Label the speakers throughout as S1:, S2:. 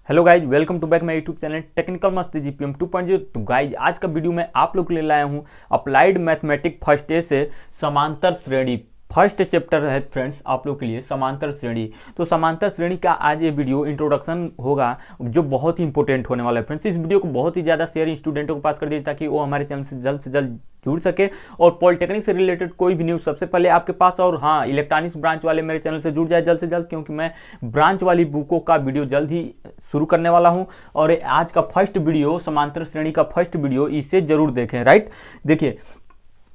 S1: Hello guys, welcome to back my YouTube channel technical Masti GPM 2.0। तो guys आज का video में आप लोग के लिए लाया हूँ अप्लाइड मैथमेटिक्स फर्स्ट ए से समांतर श्रेणी। फर्स्ट चैप्टर है फ्रेंड्स आप लोग के लिए समांतर श्रेणी। तो समांतर श्रेणी का आज ये वीडियो इंट्रोडक्शन होगा जो बहुत ही इंपॉर्टेंट होने वाला है फ्रेंड्स। इस वीडियो को बहुत ही ज़्यादा शेयर स्टूडेंटों को पास कर दीजिए ताकि वो हमारे चैनल से जल्द जुड़ सके और पॉलिटेक्निक से रिलेटेड कोई भी न्यूज़ सबसे पहले आपके पास। और हाँ, इलेक्ट्रॉनिक्स ब्रांच वाले मेरे चैनल से जुड़ जाए जल्द से जल्द, क्योंकि मैं ब्रांच वाली बुकों का वीडियो जल्द ही शुरू करने वाला हूं। और आज का फर्स्ट वीडियो समांतर श्रेणी का फर्स्ट वीडियो, इसे जरूर देखें। राइट, देखिए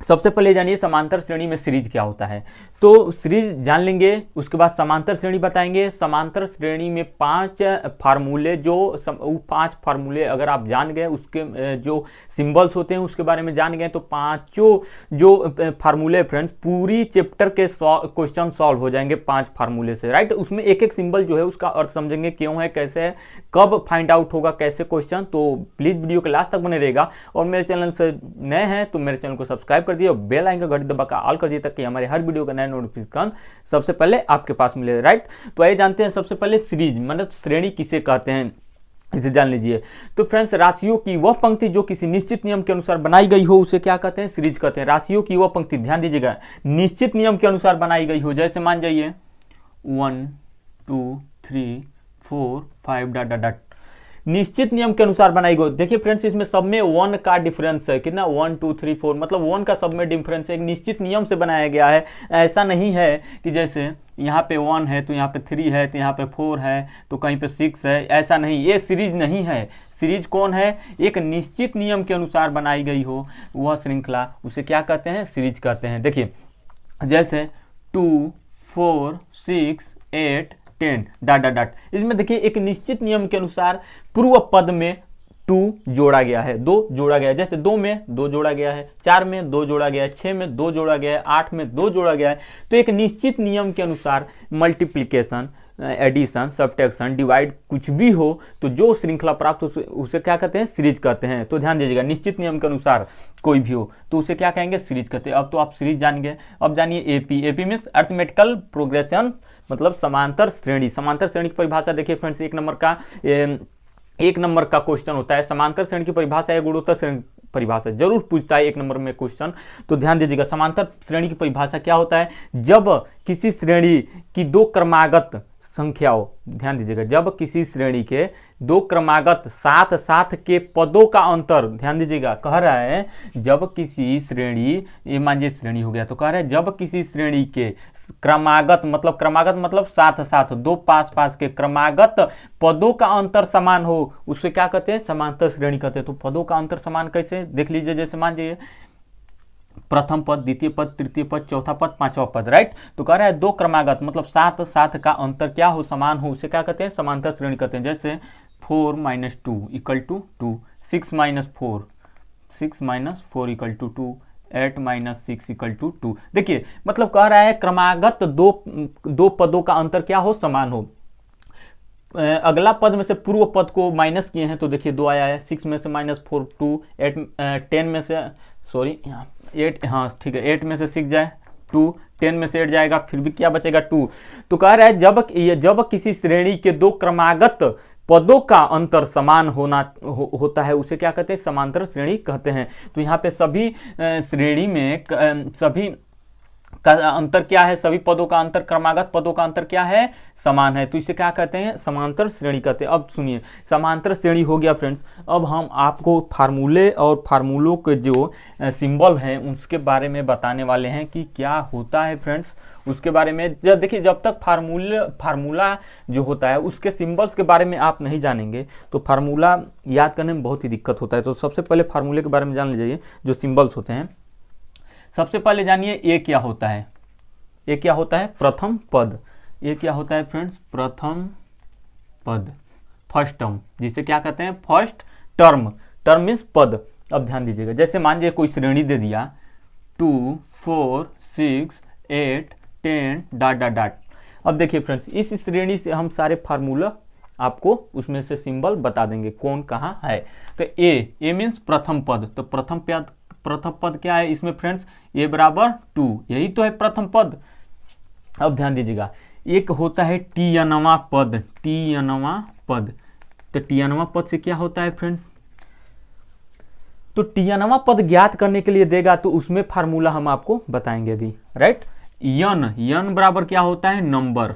S1: सबसे पहले जानिए समांतर श्रेणी में सीरीज क्या होता है। तो सीरीज जान लेंगे, उसके बाद समांतर श्रेणी बताएंगे। समांतर श्रेणी में 5 फार्मूले, जो 5 फार्मूले अगर आप जान गए, उसके जो सिंबल्स होते हैं उसके बारे में जान गए, तो पांचों जो फार्मूले फ्रेंड्स पूरी चैप्टर के क्वेश्चन सॉल्व हो जाएंगे 5 फार्मूले से। राइट, उसमें एक एक सिंबल जो है उसका अर्थ समझेंगे, क्यों है, कैसे है, कब फाइंड आउट होगा, कैसे क्वेश्चन। तो प्लीज वीडियो के लास्ट तक बने रहेगा। और मेरे चैनल से नए हैं तो मेरे चैनल को सब्सक्राइब कर दिए और बेल आइकन का घंटी दबाकर ऑल कर दिए ताकि हमारे हर वीडियो का नया नोटिफिकेशन सबसे पहले आपके पास मिले। राइट, तो आइए जानते हैं सबसे पहले सीरीज मतलब श्रेणी किसे कहते हैं, इसे जान लीजिए। तो फ्रेंड्स, राशियों की वह पंक्ति जो किसी निश्चित नियम के अनुसार बनाई गई हो उसे क्या कहते हैं, सीरीज कहते हैं। राशियों की वह पंक्ति, ध्यान दीजिएगा, निश्चित नियम के अनुसार बनाई गई हो। जैसे मान जाइए 1 2 3 4 5 डॉट डॉट डॉट, निश्चित नियम के अनुसार बनाई गई। देखिए फ्रेंड्स, इसमें सब में 1 का डिफरेंस है, कितना 1 2 3 4, मतलब 1 का सब में डिफरेंस है, एक निश्चित नियम से बनाया गया है। ऐसा नहीं है कि जैसे यहाँ पे 1 है तो यहाँ पे 3 है तो यहाँ पे 4 है तो कहीं पे 6 है, ऐसा नहीं, ये सीरीज नहीं है। सीरीज कौन है, एक निश्चित नियम के अनुसार बनाई गई हो वह श्रृंखला, उसे क्या कहते हैं, सीरीज कहते हैं। देखिए जैसे 2 4 6 8 10 डॉट डॉट डॉट, इसमें देखिए एक निश्चित नियम के अनुसार पूर्व पद में 2 जोड़ा गया है, 2 जोड़ा गया है। जैसे 2 में 2 जोड़ा गया है, 4 में 2 जोड़ा गया है, 6 में 2 जोड़ा गया है, 8 में 2 जोड़ा गया है। तो एक निश्चित नियम के अनुसार मल्टीप्लिकेशन, एडिशन, सब्ट्रैक्शन, डिवाइड कुछ भी हो तो जो श्रृंखला प्राप्त हो उसे क्या कहते हैं, सीरीज कहते हैं। तो ध्यान दीजिएगा, निश्चित नियम के अनुसार कोई भी हो तो उसे क्या कहेंगे, सीरीज कहते हैं। अब तो आप सीरीज जान गए। अब जानिए AP. AP means arithmetical progression, मतलब समांतर श्रेणी। समांतर श्रेणी की परिभाषा देखिए फ्रेंड्स, एक नंबर का क्वेश्चन होता है। समांतर श्रेणी की परिभाषा है गुणोत्तर श्रेणी परिभाषा, जरूर पूछता है 1 नंबर में क्वेश्चन। तो ध्यान दीजिएगा, समांतर श्रेणी की परिभाषा क्या होता है, जब किसी श्रेणी की 2 क्रमागत संख्याओं, ध्यान दीजिएगा, जब किसी श्रेणी के 2 क्रमागत साथ साथ के पदों का अंतर, ध्यान दीजिएगा, कह रहा है जब किसी श्रेणी, ये मानिए श्रेणी हो गया, तो कह रहा है जब किसी श्रेणी के क्रमागत मतलब साथ साथ 2 पास पास के क्रमागत पदों का अंतर समान हो, उसे क्या कहते हैं, समांतर श्रेणी कहते हैं। तो पदों का अंतर समान कैसे, देख लीजिए। जैसे मान लीजिए प्रथम पद, द्वितीय पद, तृतीय पद, चौथा पद, 5वां पद। राइट, तो कह रहा है 2 क्रमागत मतलब साथ साथ का अंतर क्या हो, समान हो, उसे क्या कहते हैं, समांतर श्रेणी कहते हैं। जैसे 4 - 2 = 2, 6 - 4 = 2, 8 - 6 = 2। देखिए मतलब कह रहा है क्रमागत दो पदों का अंतर क्या हो, समान हो। अगला पद में से पूर्व पद को माइनस किए हैं तो देखिए 2 आया है। 6 में से -4 2, 10 में से 8, हाँ ठीक है, 8 में से 6 जाए 2, 10 में से 8 जाएगा, फिर भी क्या बचेगा 2। तो कह रहा है जब किसी श्रेणी के 2 क्रमागत पदों का अंतर समान होता है उसे क्या कहते हैं, समांतर श्रेणी कहते हैं। तो यहाँ पे सभी श्रेणी में सभी का अंतर क्या है, सभी पदों का अंतर, क्रमागत पदों का अंतर क्या है, समान है, तो इसे क्या कहते हैं, समांतर श्रेणी कहते हैं। अब सुनिए, समांतर श्रेणी हो गया फ्रेंड्स। अब हम आपको फार्मूले और फार्मूलों के जो सिंबल हैं उसके बारे में बताने वाले हैं कि क्या होता है फ्रेंड्स, उसके बारे में। देखिए जब तक फार्मूला जो होता है उसके सिंबल्स के बारे में आप नहीं जानेंगे तो फार्मूला याद करने में बहुत ही दिक्कत होता है। तो सबसे पहले फार्मूले के बारे में जान लीजिए, जो सिंबल्स होते हैं। सबसे पहले जानिए ए क्या होता है। ए क्या होता है, प्रथम पद। ए क्या होता है फ्रेंड्स, प्रथम पद, फर्स्ट टर्म, जिसे क्या कहते हैं, फर्स्ट टर्म। टर्म मीन्स पद। अब ध्यान दीजिएगा, जैसे मान लीजिए कोई श्रेणी दे दिया 2 4 6 8 10 डॉट डॉट डॉट। अब देखिए फ्रेंड्स, इस श्रेणी से हम सारे फार्मूला आपको उसमें से सिंबल बता देंगे कौन कहाँ है। तो ए मीन्स प्रथम पद। तो प्रथम पद क्या है इसमें फ्रेंड्स, a = 2, यही तो है प्रथम पद। अब ध्यान दीजिएगा, एक होता है टी अनवा पद, तो टीएनवा पद से क्या होता है फ्रेंड्स, तो टीएनवा पद ज्ञात करने के लिए देगा तो उसमें फार्मूला हम आपको बताएंगे अभी, राइट। यन बराबर क्या होता है, नंबर,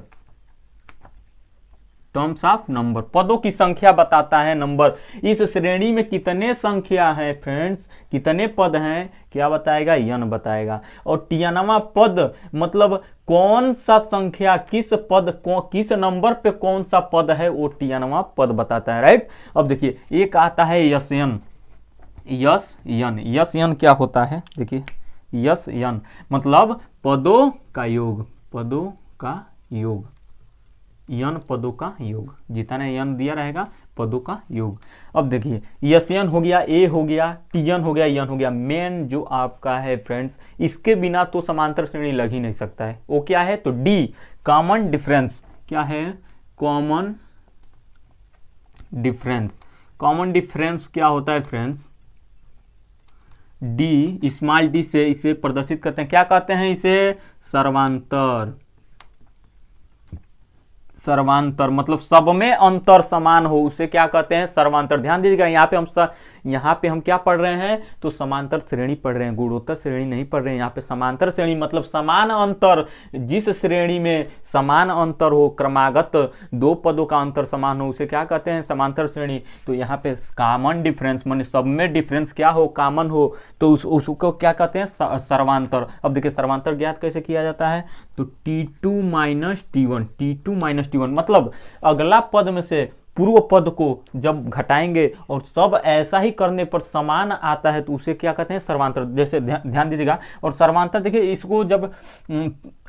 S1: टर्म्स ऑफ नंबर, पदों की संख्या बताता है नंबर। इस श्रेणी में कितने संख्या है फ्रेंड्स, कितने पद हैं, क्या बताएगा, यन बताएगा। और टीएनवा पद मतलब कौन सा संख्या, किस पद को, किस नंबर पे कौन सा पद है, वो टीएनवा पद बताता है, राइट। अब देखिए एक आता है यन, यन क्या होता है, देखिए यन मतलब पदों का योग, पदों का योग, यन पदों का योग, जितना यन दिया रहेगा पदों का योग। अब देखिए यन हो गया, ए हो गया, टीएन हो गया, यन हो गया। मेन जो आपका है फ्रेंड्स, इसके बिना तो समांतर श्रेणी लग ही नहीं सकता है, वो क्या है, तो डी, कॉमन डिफरेंस। क्या है, कॉमन डिफरेंस। कॉमन डिफरेंस क्या होता है फ्रेंड्स, डी, स्मॉल डी से इसे प्रदर्शित करते हैं, क्या कहते हैं इसे, सर्वांतर। सर्वांतर मतलब सब में अंतर समान हो, उसे क्या कहते हैं, सर्वांतर। ध्यान दीजिएगा यहाँ पे हम क्या पढ़ रहे हैं, तो समांतर श्रेणी पढ़ रहे हैं, गुणोत्तर श्रेणी नहीं पढ़ रहे हैं। यहाँ पे समांतर श्रेणी मतलब समान अंतर, जिस श्रेणी में समान अंतर हो, क्रमागत दो पदों का अंतर समान हो, उसे क्या कहते हैं, समांतर श्रेणी। तो यहाँ पे कॉमन डिफरेंस माने सब में डिफरेंस क्या हो, कॉमन हो, तो उसको क्या कहते हैं, सर्वांतर। अब देखिए सर्वांतर ज्ञात कैसे किया जाता है, तो T2 minus T1, T2 minus T1 मतलब अगला पद में से पूर्व पद को जब घटाएंगे और सब ऐसा ही करने पर समान आता है तो उसे क्या कहते हैं, सर्वांतर। जैसे ध्यान दीजिएगा, और सर्वांतर देखिए इसको जब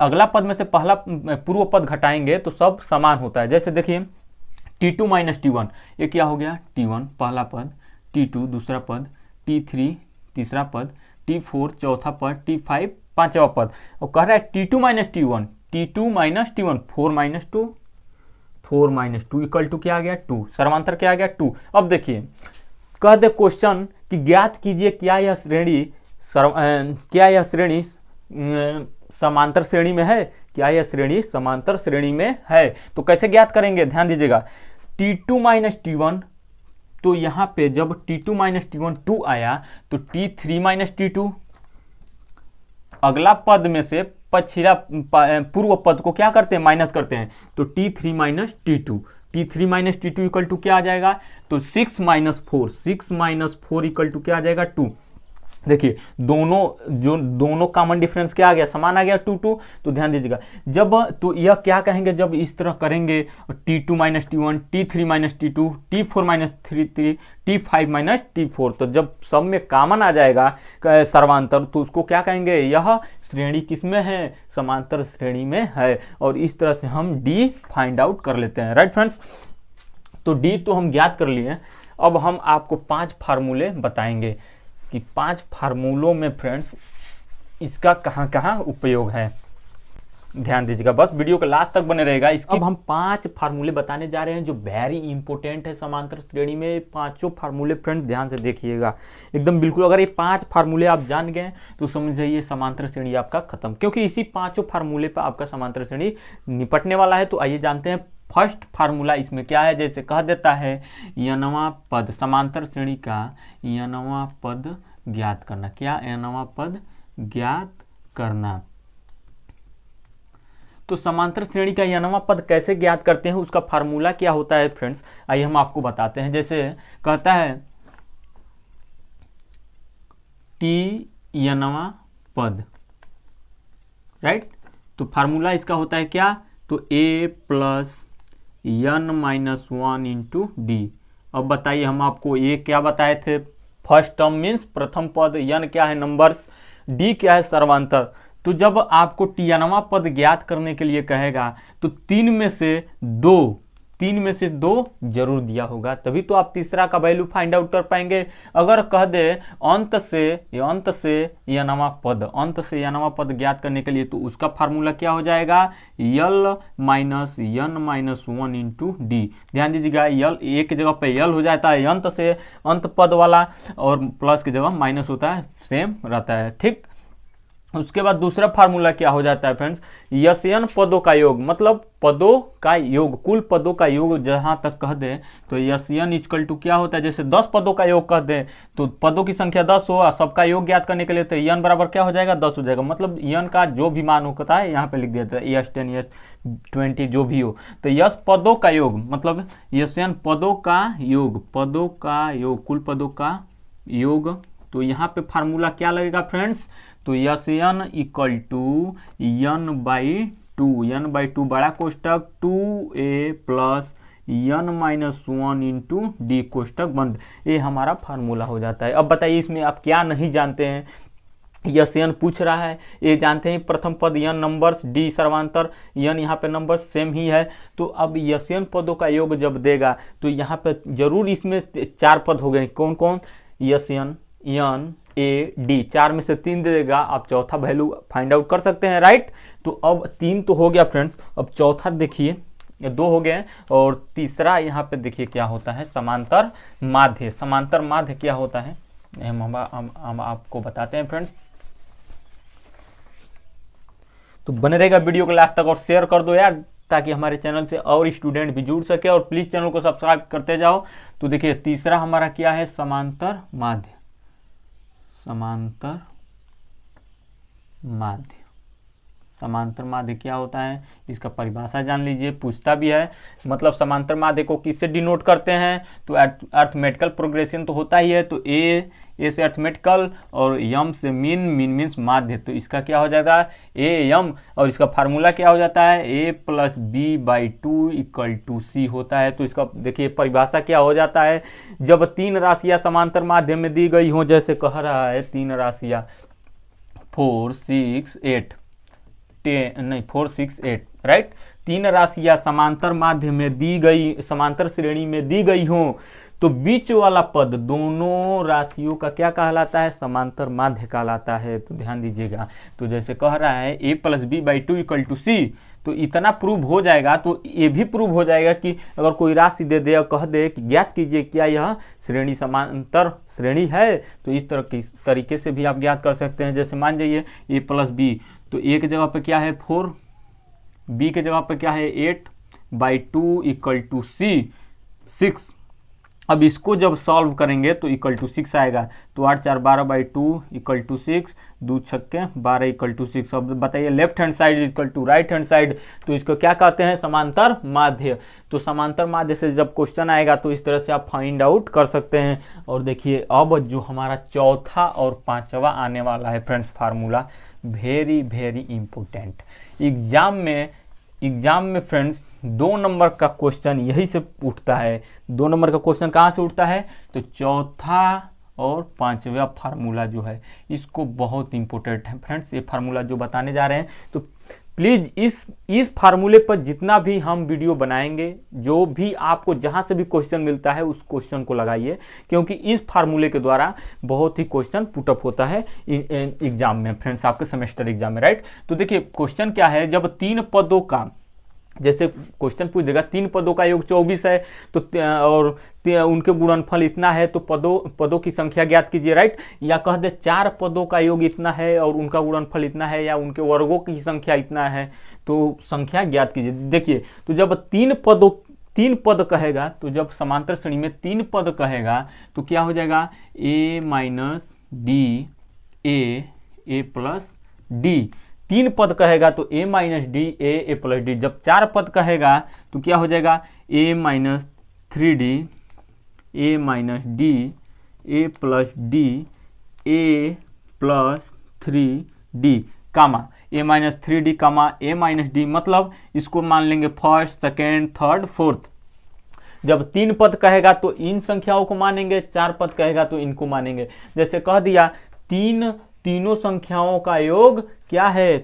S1: अगला पद में से पहला पूर्व पद घटाएंगे तो सब समान होता है। जैसे देखिए T2 माइनस T1, ये क्या हो गया, T1 पहला पद, T2 दूसरा पद, T3 तीसरा पद, T4 चौथा पद, T5 पांचवा पद। और कह रहा है T2 minus T1, T2 minus T1, 4 minus 2, 4 minus 2 equal to क्या आ गया, 2। सर्वांतर क्या आ गया, 2। अब देखिए कह दे क्वेश्चन कि ज्ञात कीजिए क्या यह श्रेणी समांतर श्रेणी में है, क्या यह श्रेणी समांतर श्रेणी में है। तो कैसे ज्ञात करेंगे, ध्यान दीजिएगा, T2 माइनस T1, तो यहाँ पे जब T2 माइनस T1 2 आया तो T3 माइनस T2, अगला पद में से पछिला पूर्व पद को क्या करते हैं, माइनस करते हैं, तो T3 minus T2, T3 minus T2 equal to क्या आ जाएगा, तो 6 माइनस 4, 6 माइनस 4 इक्वल टू क्या आ जाएगा, 2। देखिए दोनों कॉमन डिफरेंस क्या आ गया, समान आ गया, 2 2। तो ध्यान दीजिएगा जब, तो यह क्या कहेंगे जब इस तरह करेंगे, T2 minus T1, T3 minus T2, T4 minus T3, T5 minus T4, तो जब सब में कॉमन आ जाएगा सर्वांतर तो उसको क्या कहेंगे, यह श्रेणी किसमें है, समांतर श्रेणी में है। और इस तरह से हम डी फाइंड आउट कर लेते हैं, राइट फ्रेंड्स। तो डी तो हम ज्ञात कर लिए। अब हम आपको 5 फार्मूले बताएंगे कि 5 फार्मूलों में फ्रेंड्स इसका कहाँ कहाँ उपयोग है। ध्यान दीजिएगा, बस वीडियो के लास्ट तक बने रहेगा। इसकी अब हम 5 फार्मूले बताने जा रहे हैं जो वेरी इंपॉर्टेंट है समांतर श्रेणी में। 5 फार्मूले फ्रेंड्स ध्यान से देखिएगा एकदम बिल्कुल। अगर ये 5 फार्मूले आप जान गए तो समझ जाइए समांतर श्रेणी आपका खत्म, क्योंकि इसी 5 फार्मूले पर आपका समांतर श्रेणी निपटने वाला है। तो आइए जानते हैं फर्स्ट फार्मूला इसमें क्या है। जैसे कह देता है यनवा पद, समांतर श्रेणी का यनवा पद ज्ञात करना। क्या, यनवा पद ज्ञात करना। तो समांतर श्रेणी का यनवा पद कैसे ज्ञात करते हैं, उसका फार्मूला क्या होता है फ्रेंड्स, आइए हम आपको बताते हैं। जैसे कहता है टी यनवा पद, राइट। तो फार्मूला इसका होता है क्या, तो a plus n minus 1 into D. अब बताइए हम आपको ये क्या बताए थे, फर्स्ट टर्म मीन्स प्रथम पद, n क्या है नंबर्स, d क्या है सर्वांतर। तो जब आपको टीयनवा पद ज्ञात करने के लिए कहेगा तो 3 में से 2 जरूर दिया होगा, तभी तो आप तीसरा का वैल्यू फाइंड आउट कर पाएंगे। अगर कह दे अंत से यनवा पद ज्ञात करने के लिए, तो उसका फार्मूला क्या हो जाएगा, l minus n minus 1 into d. ध्यान दीजिएगा, यल एक जगह पे यल हो जाता है अंत से अंत पद वाला, और प्लस की जगह माइनस होता है, सेम रहता है, ठीक। उसके बाद दूसरा फार्मूला क्या हो जाता है फ्रेंड्स, यन पदों का योग, मतलब पदों का योग, कुल पदों का योग जहां तक कह दे तो यन इक्वल टू क्या होता है, जैसे 10 पदों का योग कह दे तो पदों की संख्या 10 हो, सबका योग ज्ञात करने के लिए तो यन बराबर क्या हो जाएगा, 10 हो जाएगा। मतलब यन का जो भी मान होता है यहाँ पे लिख देता है, यस 10 यस 20 जो भी हो, तो यस पदों का योग मतलब यन पदों का योग, पदों का योग, कुल पदों का योग। तो यहाँ पे फार्मूला क्या लगेगा फ्रेंड्स, तो S n equal to n by two बड़ा कोष्टक 2a plus n minus 1 into d कोष्टक बंद, ये हमारा फार्मूला हो जाता है। अब बताइए इसमें आप क्या नहीं जानते हैं, यस एन पूछ रहा है, ये जानते हैं प्रथम पद यन नंबर्स, डी सर्वांतर, यन यहाँ पे नंबर सेम ही है। तो अब यस एन पदों का योग जब देगा तो यहाँ पे जरूर इसमें 4 पद हो गए, कौन कौन, यस एन यन ए डी, 4 में से 3 दे देगा, आप चौथा वैल्यू फाइंड आउट कर सकते हैं, राइट। तो अब 3 तो हो गया फ्रेंड्स, अब चौथा देखिए, ये 2 हो गए और तीसरा यहाँ पे देखिए क्या होता है, समांतर माध्य। समांतर माध्य क्या होता है हम आपको बताते हैं फ्रेंड्स। तो बने रहेगा वीडियो को लास्ट तक और शेयर कर दो यार, ताकि हमारे चैनल से और स्टूडेंट भी जुड़ सके, और प्लीज चैनल को सब्सक्राइब करते जाओ। तो देखिए तीसरा हमारा क्या है, समांतर माध्य, समांतर माध्य। समांतर माध्य क्या होता है, इसका परिभाषा जान लीजिए, पूछता भी है। मतलब समांतर माध्य को किससे डिनोट करते हैं, तो अर्थमेटिकल प्रोग्रेशन तो होता ही है, तो ए से अर्थमेटिकल और यम से मीन, मीन मीन्स माध्य, तो इसका क्या हो जाएगा ए यम, और इसका फार्मूला क्या हो जाता है, a plus b by 2 equal to c होता है। तो इसका देखिए परिभाषा क्या हो जाता है, जब 3 राशियां समांतर माध्य में दी गई हो, जैसे कह रहा है 3 राशियां 4 6 8 4 6 8 राइट, 3 राशियां समांतर माध्य में दी गई, समांतर श्रेणी में दी गई हो, तो बीच वाला पद दोनों राशियों का क्या कहलाता है, समांतर माध्य कहलाता है। तो ध्यान दीजिएगा, तो जैसे कह रहा है a plus b by 2 equal to c, तो इतना प्रूव हो जाएगा। तो ये भी प्रूव हो जाएगा कि अगर कोई राशि दे दे और कह दे कि ज्ञात कीजिए क्या यह श्रेणी समांतर श्रेणी है, तो इस तरह की तरीके से भी आप ज्ञात कर सकते हैं। जैसे मान जाइए a प्लस बी, तो a की जगह पे क्या है 4, b की जगह पे क्या है 8 बाई 2 इक्वल टू सी 6। अब इसको जब सॉल्व करेंगे तो इक्वल टू 6 आएगा, तो 8 4 12 बाई 2 इक्वल टू 6, 2 छक्के 12 इक्वल टू 6। अब बताइए left hand side equal to right hand side, तो इसको क्या कहते हैं, समांतर माध्य। तो समांतर माध्य से जब क्वेश्चन आएगा तो इस तरह से आप फाइंड आउट कर सकते हैं। और देखिए अब जो हमारा चौथा और पांचवा आने वाला है friends formula, very very important. Exam में फ्रेंड्स 2 नंबर का क्वेश्चन यही से उठता है। 2 नंबर का क्वेश्चन कहाँ से उठता है, तो चौथा और पांचवा फार्मूला जो है, इसको बहुत इंपॉर्टेंट है फ्रेंड्स ये फार्मूला जो बताने जा रहे हैं। तो प्लीज इस फार्मूले पर जितना भी हम वीडियो बनाएंगे, जो भी आपको जहां से भी क्वेश्चन मिलता है उस क्वेश्चन को लगाइए, क्योंकि इस फार्मूले के द्वारा बहुत ही क्वेश्चन पुटअप होता है एग्जाम में फ्रेंड्स, आपके सेमेस्टर एग्जाम में, राइट। तो देखिए क्वेश्चन क्या है, जब 3 पदों का, जैसे क्वेश्चन पूछ देगा 3 पदों का योग 24 है, तो और उनके गुणनफल इतना है, तो पदों की संख्या ज्ञात कीजिए, राइट। या कह दे 4 पदों का योग इतना है और उनका गुणनफल इतना है, या उनके वर्गों की संख्या इतना है, तो संख्या ज्ञात कीजिए। देखिए तो जब 3 पद कहेगा, तो जब समांतर श्रेणी में 3 पद कहेगा तो क्या हो जाएगा, a minus d a plus d. 3 पद कहेगा तो a minus d a plus d. जब 4 पद कहेगा तो क्या हो जाएगा, a minus 3d a minus d a plus d a plus 3d comma a minus 3d comma a minus d. मतलब इसको मान लेंगे फर्स्ट सेकेंड थर्ड फोर्थ। जब 3 पद कहेगा तो इन संख्याओं को मानेंगे, 4 पद कहेगा तो इनको मानेंगे। जैसे कह दिया तीनों संख्याओं का योग क्या है,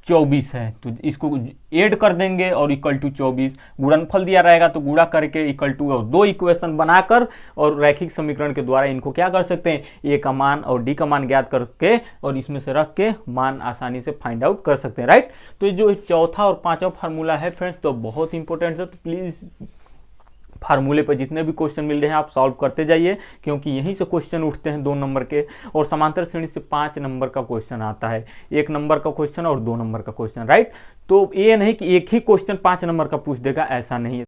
S1: 24 है, तो इसको ऐड कर देंगे और इक्वल टू 24। गुणनफल दिया रहेगा तो गुणा करके इक्वल टू, और 2 इक्वेशन बनाकर और रैखिक समीकरण के द्वारा इनको क्या कर सकते हैं, ए का मान और डी का मान ज्ञात करके और इसमें से रख के मान आसानी से फाइंड आउट कर सकते हैं, राइट। तो जो चौथा और पांचवा फार्मूला है फ्रेंड्स, तो बहुत इंपॉर्टेंट है, तो प्लीज फार्मूले पर जितने भी क्वेश्चन मिल रहे हैं आप सॉल्व करते जाइए, क्योंकि यहीं से क्वेश्चन उठते हैं 2 नंबर के, और समांतर श्रेणी से 5 नंबर का क्वेश्चन आता है, 1 नंबर का क्वेश्चन और 2 नंबर का क्वेश्चन, राइट। तो ये नहीं कि एक ही क्वेश्चन 5 नंबर का पूछ देगा, ऐसा नहीं है।